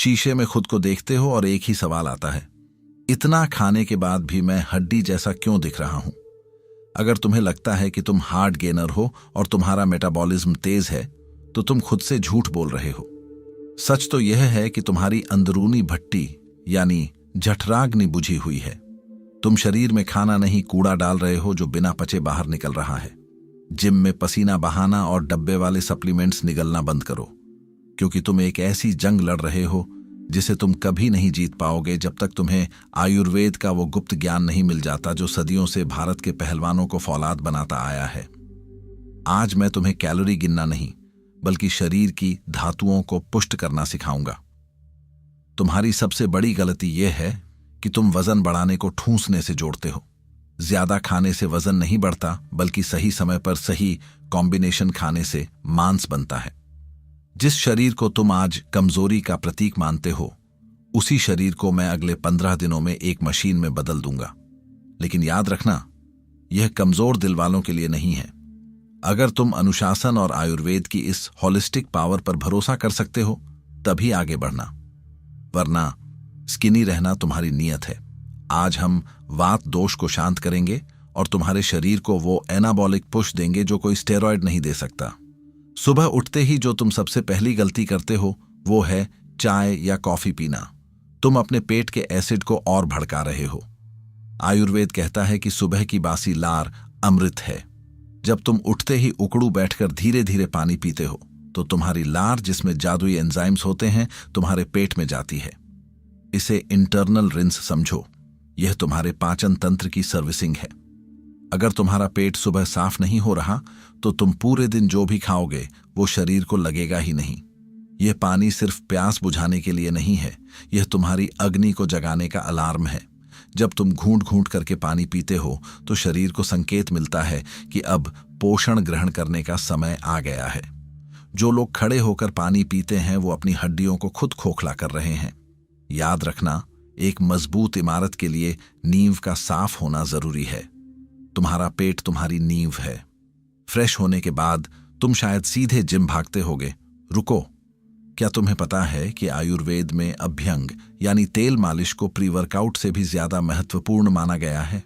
शीशे में खुद को देखते हो और एक ही सवाल आता है, इतना खाने के बाद भी मैं हड्डी जैसा क्यों दिख रहा हूं? अगर तुम्हें लगता है कि तुम हार्ड गेनर हो और तुम्हारा मेटाबॉलिज्म तेज है, तो तुम खुद से झूठ बोल रहे हो। सच तो यह है कि तुम्हारी अंदरूनी भट्टी यानी जठराग्नि बुझी हुई है। तुम शरीर में खाना नहीं, कूड़ा डाल रहे हो जो बिना पचे बाहर निकल रहा है। जिम में पसीना बहाना और डब्बे वाले सप्लीमेंट्स निगलना बंद करो, क्योंकि तुम एक ऐसी जंग लड़ रहे हो जिसे तुम कभी नहीं जीत पाओगे जब तक तुम्हें आयुर्वेद का वो गुप्त ज्ञान नहीं मिल जाता जो सदियों से भारत के पहलवानों को फौलाद बनाता आया है। आज मैं तुम्हें कैलोरी गिनना नहीं, बल्कि शरीर की धातुओं को पुष्ट करना सिखाऊंगा। तुम्हारी सबसे बड़ी गलती यह है कि तुम वजन बढ़ाने को ठूंसने से जोड़ते हो। ज्यादा खाने से वजन नहीं बढ़ता, बल्कि सही समय पर सही कॉम्बिनेशन खाने से मांस बनता है। जिस शरीर को तुम आज कमजोरी का प्रतीक मानते हो, उसी शरीर को मैं अगले 15 दिनों में एक मशीन में बदल दूंगा। लेकिन याद रखना, यह कमजोर दिल वालों के लिए नहीं है। अगर तुम अनुशासन और आयुर्वेद की इस होलिस्टिक पावर पर भरोसा कर सकते हो, तभी आगे बढ़ना, वरना स्किनी रहना तुम्हारी नियत है। आज हम वात दोष को शांत करेंगे और तुम्हारे शरीर को वो एनाबॉलिक पुश देंगे जो कोई स्टेरॉइड नहीं दे सकता। सुबह उठते ही जो तुम सबसे पहली गलती करते हो वो है चाय या कॉफी पीना। तुम अपने पेट के एसिड को और भड़का रहे हो। आयुर्वेद कहता है कि सुबह की बासी लार अमृत है। जब तुम उठते ही उकड़ू बैठकर धीरे धीरे पानी पीते हो, तो तुम्हारी लार, जिसमें जादुई एंजाइम्स होते हैं, तुम्हारे पेट में जाती है। इसे इंटरनल रिंस समझो। यह तुम्हारे पाचन तंत्र की सर्विसिंग है। अगर तुम्हारा पेट सुबह साफ नहीं हो रहा, तो तुम पूरे दिन जो भी खाओगे वो शरीर को लगेगा ही नहीं। यह पानी सिर्फ प्यास बुझाने के लिए नहीं है, यह तुम्हारी अग्नि को जगाने का अलार्म है। जब तुम घूंट घूंट करके पानी पीते हो, तो शरीर को संकेत मिलता है कि अब पोषण ग्रहण करने का समय आ गया है। जो लोग खड़े होकर पानी पीते हैं, वो अपनी हड्डियों को खुद खोखला कर रहे हैं। याद रखना, एक मजबूत इमारत के लिए नींव का साफ होना जरूरी है। तुम्हारा पेट तुम्हारी नींव है। फ्रेश होने के बाद तुम शायद सीधे जिम भागते होगे। रुको, क्या तुम्हें पता है कि आयुर्वेद में अभ्यंग यानी तेल मालिश को प्री वर्कआउट से भी ज्यादा महत्वपूर्ण माना गया है?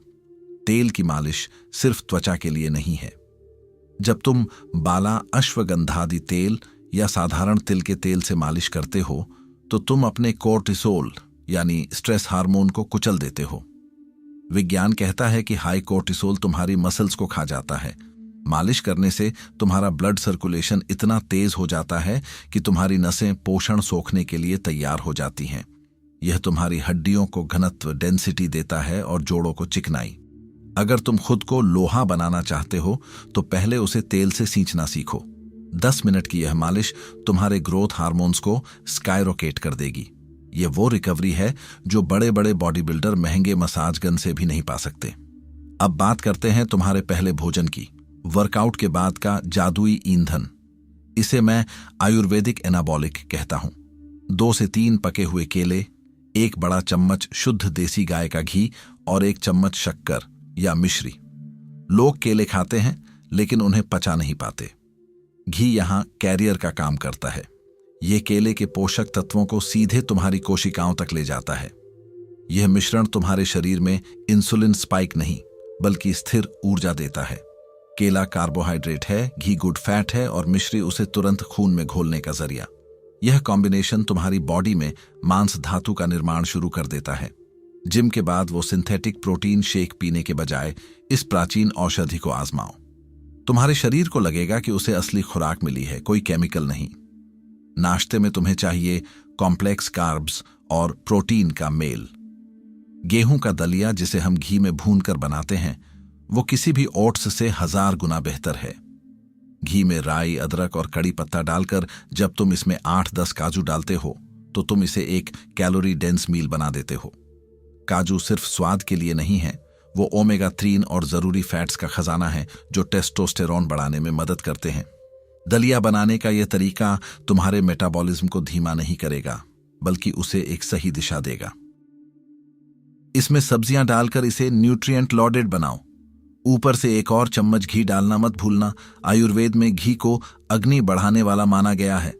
तेल की मालिश सिर्फ त्वचा के लिए नहीं है। जब तुम बाला अश्वगंधादि तेल या साधारण तिल के तेल से मालिश करते हो, तो तुम अपने कोर्टिसोल यानी स्ट्रेस हार्मोन को कुचल देते हो। विज्ञान कहता है कि हाई कोर्टिसोल तुम्हारी मसल्स को खा जाता है। मालिश करने से तुम्हारा ब्लड सर्कुलेशन इतना तेज हो जाता है कि तुम्हारी नसें पोषण सोखने के लिए तैयार हो जाती हैं। यह तुम्हारी हड्डियों को घनत्व, डेंसिटी देता है और जोड़ों को चिकनाई। अगर तुम खुद को लोहा बनाना चाहते हो, तो पहले उसे तेल से सींचना सीखो। 10 मिनट की यह मालिश तुम्हारे ग्रोथ हार्मोन्स को स्काईरॉकेट कर देगी। यह वो रिकवरी है जो बड़े बड़े बॉडी बिल्डर महंगे मसाज गन से भी नहीं पा सकते। अब बात करते हैं तुम्हारे पहले भोजन की, वर्कआउट के बाद का जादुई ईंधन। इसे मैं आयुर्वेदिक एनाबॉलिक कहता हूं। 2 से 3 पके हुए केले, 1 बड़ा चम्मच शुद्ध देसी गाय का घी और 1 चम्मच शक्कर या मिश्री। लोग केले खाते हैं, लेकिन उन्हें पचा नहीं पाते। घी यहां कैरियर का काम करता है। यह केले के पोषक तत्वों को सीधे तुम्हारी कोशिकाओं तक ले जाता है। यह मिश्रण तुम्हारे शरीर में इंसुलिन स्पाइक नहीं, बल्कि स्थिर ऊर्जा देता है। केला कार्बोहाइड्रेट है, घी गुड फैट है और मिश्री उसे तुरंत खून में घोलने का जरिया। यह कॉम्बिनेशन तुम्हारी बॉडी में मांस धातु का निर्माण शुरू कर देता है। जिम के बाद वो सिंथेटिक प्रोटीन शेक पीने के बजाय इस प्राचीन औषधि को आजमाओ। तुम्हारे शरीर को लगेगा कि उसे असली खुराक मिली है, कोई केमिकल नहीं। नाश्ते में तुम्हें चाहिए कॉम्प्लेक्स कार्ब्स और प्रोटीन का मेल। गेहूं का दलिया, जिसे हम घी में भूनकर बनाते हैं, वो किसी भी ओट्स से 1000 गुना बेहतर है। घी में राई, अदरक और कड़ी पत्ता डालकर जब तुम इसमें 8-10 काजू डालते हो, तो तुम इसे एक कैलोरी डेंस मील बना देते हो। काजू सिर्फ स्वाद के लिए नहीं है, वो ओमेगा 3 और जरूरी फैट्स का खजाना है जो टेस्टोस्टेरोन बढ़ाने में मदद करते हैं। दलिया बनाने का यह तरीका तुम्हारे मेटाबॉलिज्म को धीमा नहीं करेगा, बल्कि उसे एक सही दिशा देगा। इसमें सब्जियां डालकर इसे न्यूट्रिएंट लॉडेड बनाओ। ऊपर से 1 और चम्मच घी डालना मत भूलना। आयुर्वेद में घी को अग्नि बढ़ाने वाला माना गया है।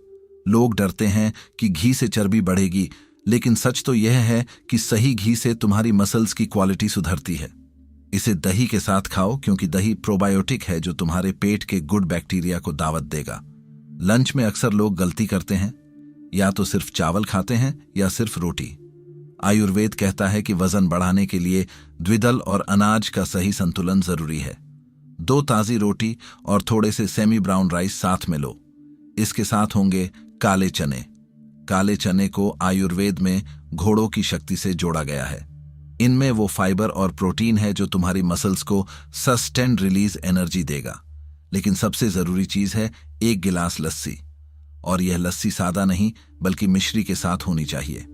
लोग डरते हैं कि घी से चर्बी बढ़ेगी, लेकिन सच तो यह है कि सही घी से तुम्हारी मसल्स की क्वालिटी सुधरती है। इसे दही के साथ खाओ, क्योंकि दही प्रोबायोटिक है जो तुम्हारे पेट के गुड बैक्टीरिया को दावत देगा। लंच में अक्सर लोग गलती करते हैं, या तो सिर्फ चावल खाते हैं या सिर्फ रोटी। आयुर्वेद कहता है कि वजन बढ़ाने के लिए द्विदल और अनाज का सही संतुलन जरूरी है। 2 ताजी रोटी और थोड़े से सेमी ब्राउन राइस साथ में लो। इसके साथ होंगे काले चने। काले चने को आयुर्वेद में घोड़ों की शक्ति से जोड़ा गया है। इनमें वो फाइबर और प्रोटीन है जो तुम्हारी मसल्स को सस्टेन्ड रिलीज एनर्जी देगा। लेकिन सबसे जरूरी चीज है 1 गिलास लस्सी, और यह लस्सी सादा नहीं बल्कि मिश्री के साथ होनी चाहिए।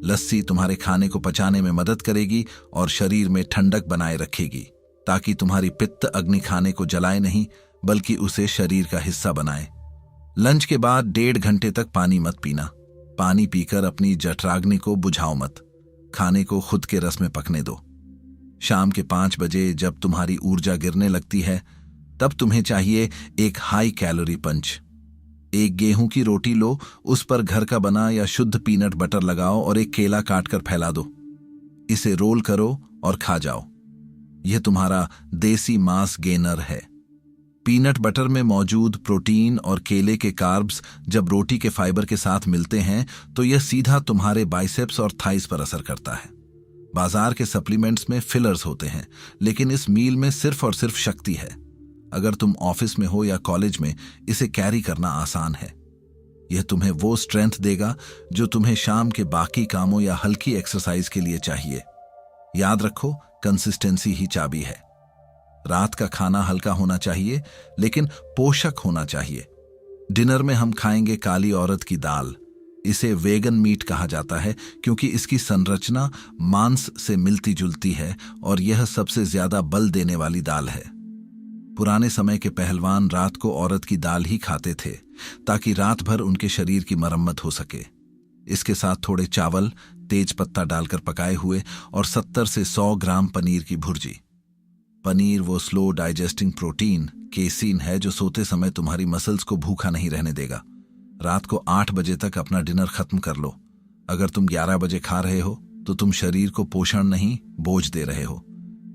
लस्सी तुम्हारे खाने को पचाने में मदद करेगी और शरीर में ठंडक बनाए रखेगी, ताकि तुम्हारी पित्त अग्नि खाने को जलाए नहीं बल्कि उसे शरीर का हिस्सा बनाए। लंच के बाद 1.5 घंटे तक पानी मत पीना। पानी पीकर अपनी जठराग्नि को बुझाओ मत। खाने को खुद के रस में पकने दो। शाम के 5 बजे जब तुम्हारी ऊर्जा गिरने लगती है, तब तुम्हें चाहिए एक हाई कैलोरी पंच। 1 गेहूं की रोटी लो, उस पर घर का बना या शुद्ध पीनट बटर लगाओ और एक केला काटकर फैला दो। इसे रोल करो और खा जाओ। यह तुम्हारा देसी मांस गेनर है। पीनट बटर में मौजूद प्रोटीन और केले के कार्ब्स जब रोटी के फाइबर के साथ मिलते हैं तो यह सीधा तुम्हारे बाइसेप्स और थाइस पर असर करता है। बाजार के सप्लीमेंट्स में फिलर्स होते हैं, लेकिन इस मील में सिर्फ और सिर्फ शक्ति है। अगर तुम ऑफिस में हो या कॉलेज में, इसे कैरी करना आसान है। यह तुम्हें वो स्ट्रेंथ देगा जो तुम्हें शाम के बाकी कामों या हल्की एक्सरसाइज के लिए चाहिए। याद रखो, कंसिस्टेंसी ही चाबी है। रात का खाना हल्का होना चाहिए, लेकिन पोषक होना चाहिए। डिनर में हम खाएंगे काली औरत की दाल। इसे वेगन मीट कहा जाता है क्योंकि इसकी संरचना मांस से मिलती जुलती है और यह सबसे ज्यादा बल देने वाली दाल है। पुराने समय के पहलवान रात को औरत की दाल ही खाते थे ताकि रात भर उनके शरीर की मरम्मत हो सके। इसके साथ थोड़े चावल तेज पत्ता डालकर पकाए हुए और 70 से 100 ग्राम पनीर की भुर्जी। पनीर वो स्लो डाइजेस्टिंग प्रोटीन केसीन है जो सोते समय तुम्हारी मसल्स को भूखा नहीं रहने देगा। रात को 8 बजे तक अपना डिनर खत्म कर लो। अगर तुम 11 बजे खा रहे हो तो तुम शरीर को पोषण नहीं बोझ दे रहे हो।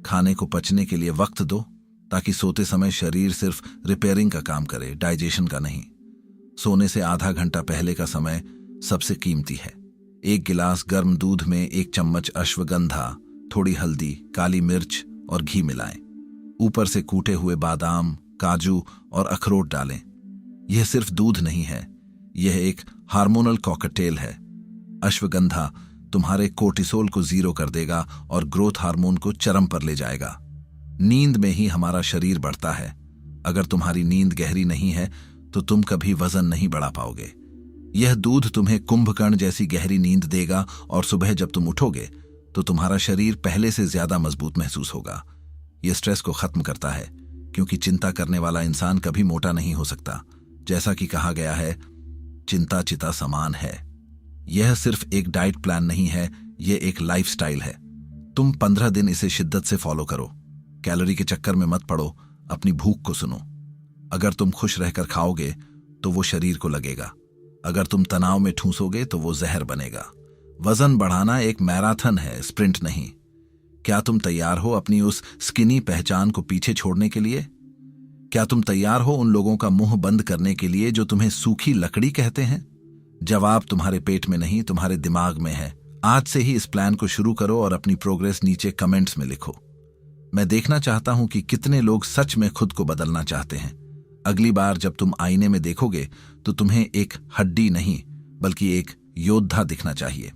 खाने को पचने के लिए वक्त दो, ताकि सोते समय शरीर सिर्फ रिपेयरिंग का काम करे, डाइजेशन का नहीं। सोने से आधा घंटा पहले का समय सबसे कीमती है। 1 गिलास गर्म दूध में 1 चम्मच अश्वगंधा, थोड़ी हल्दी, काली मिर्च और घी मिलाएं। ऊपर से कूटे हुए बादाम, काजू और अखरोट डालें। यह सिर्फ दूध नहीं है, यह एक हार्मोनल कॉकटेल है। अश्वगंधा तुम्हारे कोर्टिसोल को 0 कर देगा और ग्रोथ हार्मोन को चरम पर ले जाएगा। नींद में ही हमारा शरीर बढ़ता है। अगर तुम्हारी नींद गहरी नहीं है तो तुम कभी वजन नहीं बढ़ा पाओगे। यह दूध तुम्हें कुंभकर्ण जैसी गहरी नींद देगा और सुबह जब तुम उठोगे तो तुम्हारा शरीर पहले से ज्यादा मजबूत महसूस होगा। यह स्ट्रेस को खत्म करता है, क्योंकि चिंता करने वाला इंसान कभी मोटा नहीं हो सकता। जैसा कि कहा गया है, चिंता चिता समान है। यह सिर्फ एक डाइट प्लान नहीं है, यह एक लाइफस्टाइल है। तुम 15 दिन इसे शिद्दत से फॉलो करो। कैलोरी के चक्कर में मत पड़ो, अपनी भूख को सुनो। अगर तुम खुश रहकर खाओगे तो वो शरीर को लगेगा। अगर तुम तनाव में ठूंसोगे तो वो जहर बनेगा। वजन बढ़ाना एक मैराथन है, स्प्रिंट नहीं। क्या तुम तैयार हो अपनी उस स्किनी पहचान को पीछे छोड़ने के लिए? क्या तुम तैयार हो उन लोगों का मुंह बंद करने के लिए जो तुम्हें सूखी लकड़ी कहते हैं? जवाब तुम्हारे पेट में नहीं, तुम्हारे दिमाग में है। आज से ही इस प्लान को शुरू करो और अपनी प्रोग्रेस नीचे कमेंट्स में लिखो। मैं देखना चाहता हूं कि कितने लोग सच में खुद को बदलना चाहते हैं। अगली बार जब तुम आईने में देखोगे तो तुम्हें एक हड्डी नहीं बल्कि एक योद्धा दिखना चाहिए।